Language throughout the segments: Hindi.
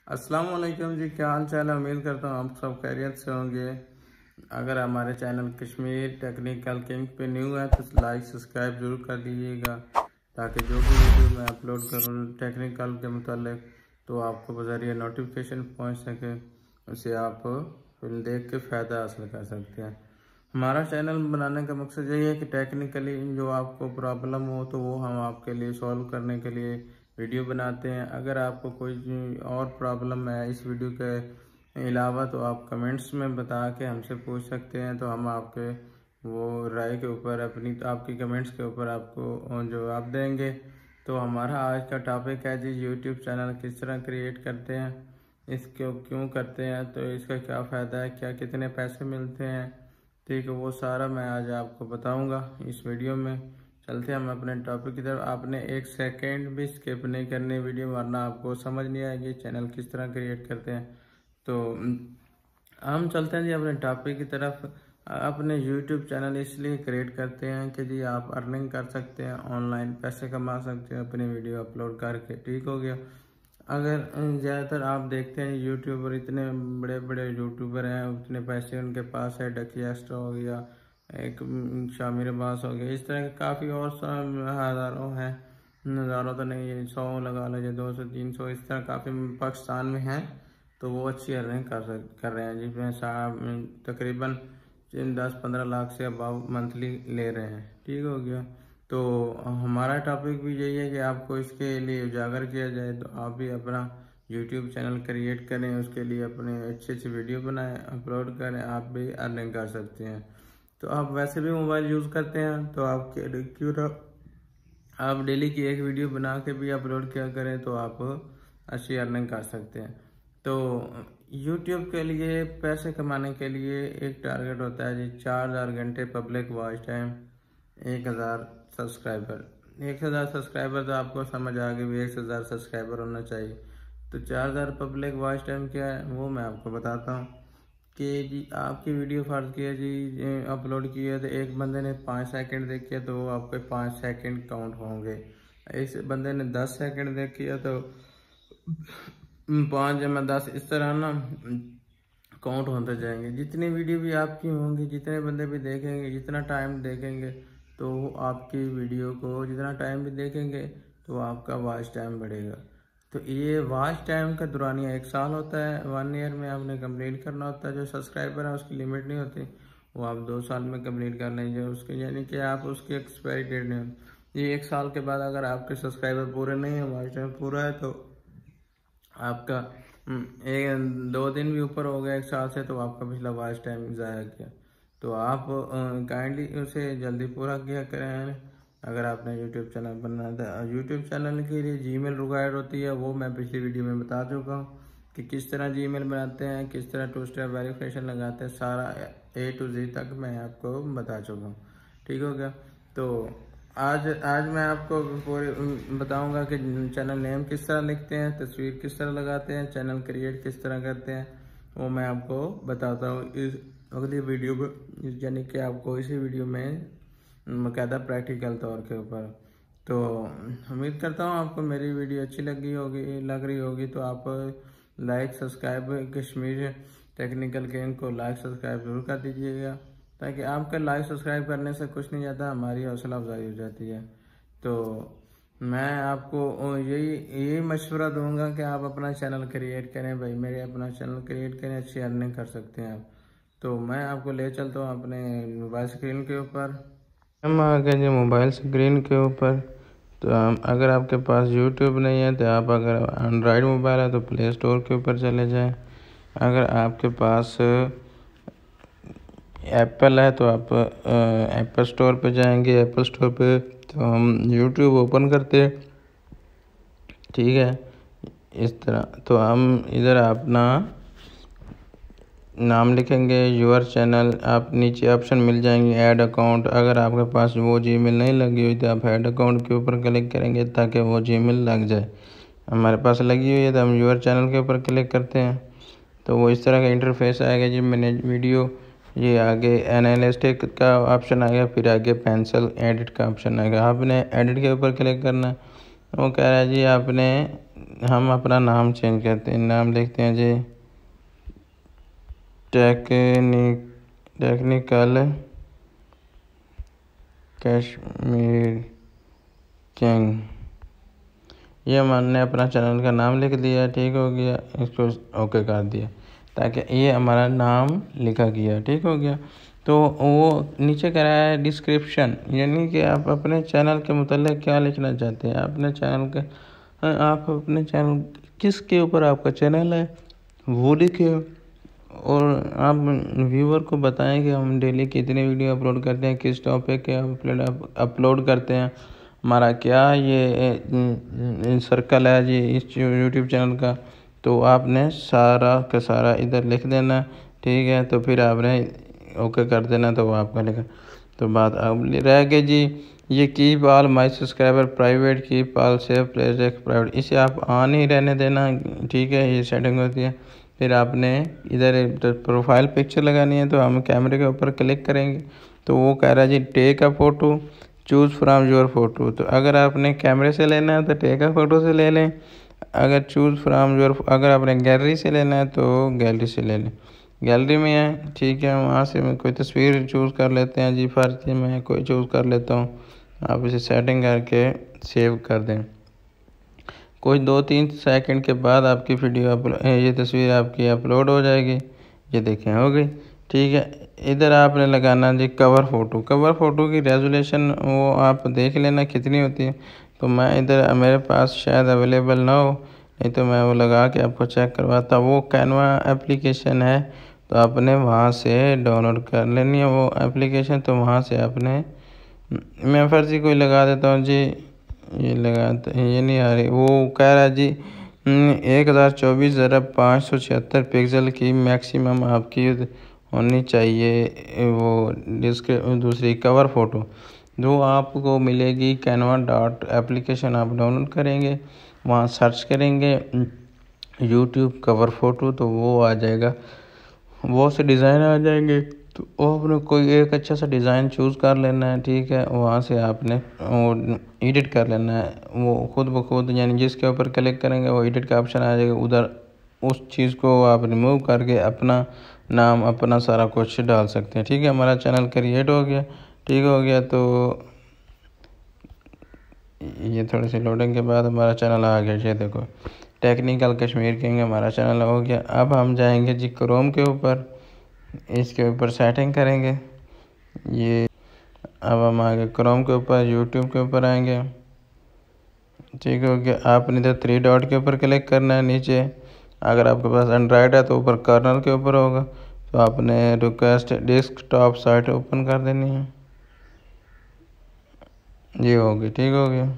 अस्सलाम वालेकुम जी, क्या हाल चाल है। उम्मीद करता हूँ आप सब खैरियत से होंगे। अगर हमारे चैनल कश्मीर टेक्निकल किंग पे न्यू है तो लाइक सब्सक्राइब जरूर कर लीजिएगा, ताकि जो भी वीडियो मैं अपलोड करूँ टेक्निकल के मतलब तो आपको बज़रिए नोटिफिकेशन पहुँच सके, उसे आप फिल्म देख के फ़ायदा हासिल कर सकते हैं। हमारा चैनल बनाने का मकसद यही है कि टेक्निकली जो आपको प्रॉब्लम हो तो वो हम आपके लिए सॉल्व करने के लिए वीडियो बनाते हैं। अगर आपको कोई और प्रॉब्लम है इस वीडियो के अलावा तो आप कमेंट्स में बता के हमसे पूछ सकते हैं, तो हम आपके वो राय के ऊपर आपकी कमेंट्स के ऊपर आपको जवाब देंगे। तो हमारा आज का टॉपिक है जी, यूट्यूब चैनल किस तरह क्रिएट करते हैं, इसको क्यों करते हैं, तो इसका क्या फ़ायदा है, क्या कितने पैसे मिलते हैं। ठीक है, वो सारा मैं आज आपको बताऊंगा इस वीडियो में। चलते हैं हम अपने टॉपिक की तरफ। आपने एक सेकंड भी स्किप नहीं करनी वीडियो, वरना आपको समझ नहीं आएगी चैनल किस तरह क्रिएट करते हैं। तो हम चलते हैं जी अपने टॉपिक की तरफ। अपने यूट्यूब चैनल इसलिए क्रिएट करते हैं कि जी आप अर्निंग कर सकते हैं, ऑनलाइन पैसे कमा सकते हैं अपनी वीडियो अपलोड करके। ठीक हो गया। अगर ज़्यादातर आप देखते हैं यूट्यूबर, इतने बड़े बड़े यूट्यूबर हैं, उतने पैसे उनके पास है, डकियास्ट्रा हो गया, एक शामिर अब्बास हो गया, इस तरह के काफ़ी और हज़ारों हैं, हज़ारों तो नहीं, 100 लगा लीजिए, 200 300 इस तरह काफ़ी पाकिस्तान में हैं। तो वो अच्छी अर्निंग कर रहे हैं जिसमें तकरीबन 10-15 लाख से अबाव मंथली ले रहे हैं। ठीक हो गया। तो हमारा टॉपिक भी यही है कि आपको इसके लिए उजागर किया जाए, तो आप भी अपना यूट्यूब चैनल क्रिएट करें, उसके लिए अपने अच्छे अच्छे वीडियो बनाएं, अपलोड करें, आप भी अर्निंग कर सकते हैं। तो आप वैसे भी मोबाइल यूज़ करते हैं तो क्यों ना आप डेली की एक वीडियो बना के भी अपलोड किया करें, तो आप अच्छी अर्निंग कर सकते हैं। तो यूट्यूब के लिए पैसे कमाने के लिए एक टारगेट होता है जी, 4000 घंटे public watch time, 1000 subscriber. 1000 subscriber तो आपको समझ आ गई, 1000 सब्सक्राइबर होना चाहिए। तो 4000 पब्लिक वॉच टाइम क्या है वो मैं आपको बताता हूँ कि जी आपकी वीडियो फर्ज किया जी अपलोड की है, तो एक बंदे ने 5 सेकंड देखी है तो वो आपके 5 सेकंड काउंट होंगे। इस बंदे ने 10 सेकंड देखी है तो 5 × 10 इस तरह ना काउंट होते जाएंगे। जितनी वीडियो भी आपकी होंगी, जितने बंदे भी देखेंगे, जितना टाइम देखेंगे, तो आपकी वीडियो को जितना टाइम भी देखेंगे तो आपका वॉच टाइम बढ़ेगा। तो ये वॉच टाइम का दुरानिया 1 साल होता है, 1 ईयर में आपने कंप्लीट करना होता है। जो सब्सक्राइबर है उसकी लिमिट नहीं होती, वो आप 2 साल में कंप्लीट कर लेंगे उसके, यानी कि आप उसकी एक्सपायरी डेट नहीं होती। ये 1 साल के बाद अगर आपके सब्सक्राइबर पूरे नहीं है, वॉच टाइम पूरा है, तो आपका 1-2 दिन भी ऊपर हो गया 1 साल से, तो आपका पिछला वॉच टाइम ज़ाया गया। तो आप काइंडली उसे जल्दी पूरा किया करें। अगर आपने यूट्यूब चैनल बनाना था, यूट्यूब चैनल के लिए जीमेल रिक्वायर्ड होती है, वो मैं पिछली वीडियो में बता चुका हूँ कि किस तरह जीमेल बनाते हैं, किस तरह 2 स्टेप वेरिफिकेशन लगाते हैं, सारा A to Z तक मैं आपको बता चुका हूँ। ठीक हो गया। तो आज आज मैं आपको पूरी बताऊंगा कि चैनल नेम किस तरह लिखते हैं, तस्वीर किस तरह लगाते हैं, चैनल क्रिएट किस तरह करते हैं, वो मैं आपको बताता हूँ इस अगली वीडियो में, यानी कि आपको इसी वीडियो में बाकायदा प्रैक्टिकल तौर के ऊपर। तो उम्मीद करता हूँ आपको मेरी वीडियो अच्छी लग रही होगी। तो आप like subscribe Kashmir technical king को लाइक सब्सक्राइब जरूर कर दीजिएगा, ताकि आपका लाइक सब्सक्राइब करने से कुछ नहीं जाता, हमारी हौसला अफजाई हो जाती है। तो मैं आपको यही मशवरा दूंगा कि आप अपना चैनल क्रिएट करें भाई, मेरे अपना चैनल क्रिएट करें, अच्छी अर्निंग कर सकते हैं आप। तो मैं आपको ले चलता हूँ अपने मोबाइल स्क्रीन के ऊपर। हम आ गए जी मोबाइल स्क्रीन के ऊपर। तो अगर आपके पास यूट्यूब नहीं है तो आप, अगर एंड्रॉयड मोबाइल है तो प्ले स्टोर के ऊपर चले जाएं। अगर आपके पास एप्पल है तो आप एप्पल स्टोर पे जाएंगे। एप्पल स्टोर पे तो हम यूट्यूब ओपन करते हैं, ठीक है, इस तरह। तो हम इधर अपना नाम लिखेंगे, यूर चैनल, आप नीचे ऑप्शन मिल जाएंगे ऐड अकाउंट। अगर आपके पास वो जीमेल नहीं लगी हुई तो आप ऐड अकाउंट के ऊपर क्लिक करेंगे ताकि वो जीमेल लग जाए। हमारे पास लगी हुई है तो हम यूर चैनल के ऊपर क्लिक करते हैं, तो वो इस तरह का इंटरफेस आएगा जी। मैंने वीडियो ये आगे एनालिस्टिक का ऑप्शन आएगा, फिर आगे पेंसिल एडिट का ऑप्शन आएगा। आपने एडिट के ऊपर क्लिक करना है। वो कह रहा है जी आपने हम अपना नाम चेंज करते हैं, नाम लिखते हैं जी टेक्निकल कश्मीर किंग। ये हमने अपना चैनल का नाम लिख दिया, ठीक हो गया। इसको ओके कर दिया ताकि ये हमारा नाम लिखा गया, ठीक हो गया। तो वो नीचे कह रहा है डिस्क्रिप्शन, यानी कि आप अपने चैनल के मुतालिक क्या लिखना चाहते हैं, अपने चैनल के आप अपने चैनल किसके ऊपर आपका चैनल है वो लिखे, और आप व्यूअर को बताएं कि हम डेली कितनी वीडियो अपलोड करते हैं, किस टॉपिक के अपलोड करते हैं, हमारा क्या ये सर्कल है जी इस यूट्यूब चैनल का। तो आपने सारा का सारा इधर लिख देना, ठीक है। तो फिर आपने ओके कर देना, तो वो आपका लिखा। तो बात अब रह गई जी ये keep all my subscriber private, keep all save project private, इसे आप ऑन ही रहने देना, ठीक है। ये सेटिंग होती है। फिर आपने इधर प्रोफाइल पिक्चर लगानी है, तो हम कैमरे के ऊपर क्लिक करेंगे तो वो कह रहा है जी take a photo, choose from your photo. तो अगर आपने कैमरे से लेना है तो टेक अ फ़ोटो से ले लें, अगर चूज़ फ्राम योर अगर आपने गैलरी से लेना है तो गैलरी से ले लें। गैलरी में है, ठीक है, वहाँ से मैं कोई तस्वीर चूज़ कर लेते हैं जी, फर्जी मैं कोई चूज़ कर लेता हूँ। आप इसे सेटिंग करके सेव कर दें। कोई 2-3 सेकंड के बाद आपकी वीडियो ये तस्वीर आपकी अपलोड हो जाएगी। ये देखें हो गई, ठीक है। इधर आपने लगाना जी कवर फ़ोटो। कवर फ़ोटो की रेजोल्यूशन वो आप देख लेना कितनी होती है। तो मैं इधर मेरे पास शायद अवेलेबल ना हो, नहीं तो मैं वो लगा के आपको चेक करवाता। वो कैनवा एप्लीकेशन है, तो आपने वहाँ से डाउनलोड कर लेनी है वो एप्लीकेशन। तो वहाँ से आपने मैं फर्जी कोई लगा देता हूँ जी, ये लगाते ये नहीं आ रही। वो कह रहा है जी 1024x576 पिक्सल की मैक्सिमम आपकी होनी चाहिए वो दूसरी कवर फ़ोटो, जो आपको मिलेगी कैनवा डॉट एप्लीकेशन। आप डाउनलोड करेंगे, वहाँ सर्च करेंगे यूट्यूब कवर फ़ोटो, तो वो आ जाएगा, वो से डिज़ाइन आ जाएंगे। तो आपने कोई एक अच्छा सा डिज़ाइन चूज़ कर लेना है, ठीक है। वहाँ से आपने वो एडिट कर लेना है, वो खुद ब खुद, यानी जिसके ऊपर क्लिक करेंगे वो एडिट का ऑप्शन आ जाएगा। उधर उस चीज़ को आप रिमूव करके अपना नाम अपना सारा कुछ डाल सकते हैं, ठीक है। हमारा चैनल क्रिएट हो गया, ठीक हो गया। तो ये थोड़ी सी लोडिंग के बाद हमारा चैनल आ गया। ये देखो टेक्निकल कश्मीर किंग हमारा चैनल हो गया। अब हम जाएंगे जी क्रोम के ऊपर, इसके ऊपर सेटिंग करेंगे ये। अब हम आगे क्रोम के ऊपर यूट्यूब के ऊपर आएंगे, ठीक हो गया। आपने इधर 3 डॉट के ऊपर क्लिक करना है नीचे। अगर आपके पास एंड्रॉयड है तो ऊपर कर्नल के ऊपर होगा, तो आपने रिक्वेस्ट डेस्कटॉप साइट ओपन कर देनी है। ये होगी, ठीक हो गया।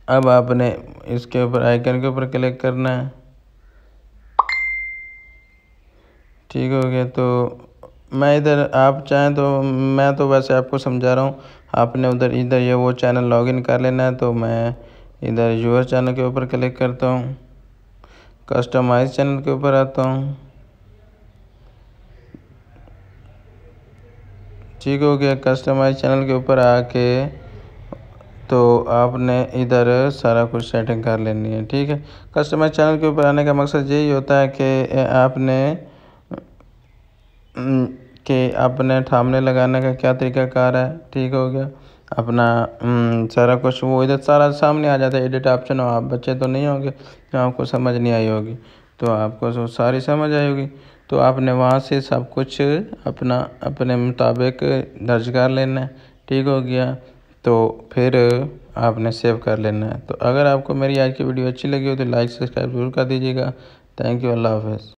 अब आपने इसके ऊपर आइकन के ऊपर क्लिक करना है, ठीक हो गया। तो मैं इधर आप चाहें तो मैं तो वैसे आपको समझा रहा हूँ, आपने उधर इधर ये वो चैनल लॉगिन कर लेना है। तो मैं इधर यूअर चैनल के ऊपर क्लिक करता हूँ, कस्टमाइज चैनल के ऊपर आता हूँ, ठीक हो गया। कस्टमाइज चैनल के ऊपर आके तो आपने इधर सारा कुछ सेटिंग कर लेनी है, ठीक है। कस्टमाइज चैनल के ऊपर आने का मकसद यही होता है कि आपने कि अपने थंबनेल लगाने का क्या तरीकाकार है, ठीक हो गया। अपना सारा कुछ वो इधर सारा सामने आ जाता है, एडिट ऑप्शन। हो आप बच्चे तो नहीं होंगे तो आपको समझ नहीं आई होगी, तो आपको तो सारी समझ आई होगी। तो आपने वहाँ से सब कुछ अपना अपने मुताबिक दर्ज कर लेना है, ठीक हो गया। तो फिर आपने सेव कर लेना है। तो अगर आपको मेरी आज की वीडियो अच्छी लगी हो तो लाइक सब्सक्राइब जरूर कर दीजिएगा। थैंक यू, अल्लाह हाफ़िज़।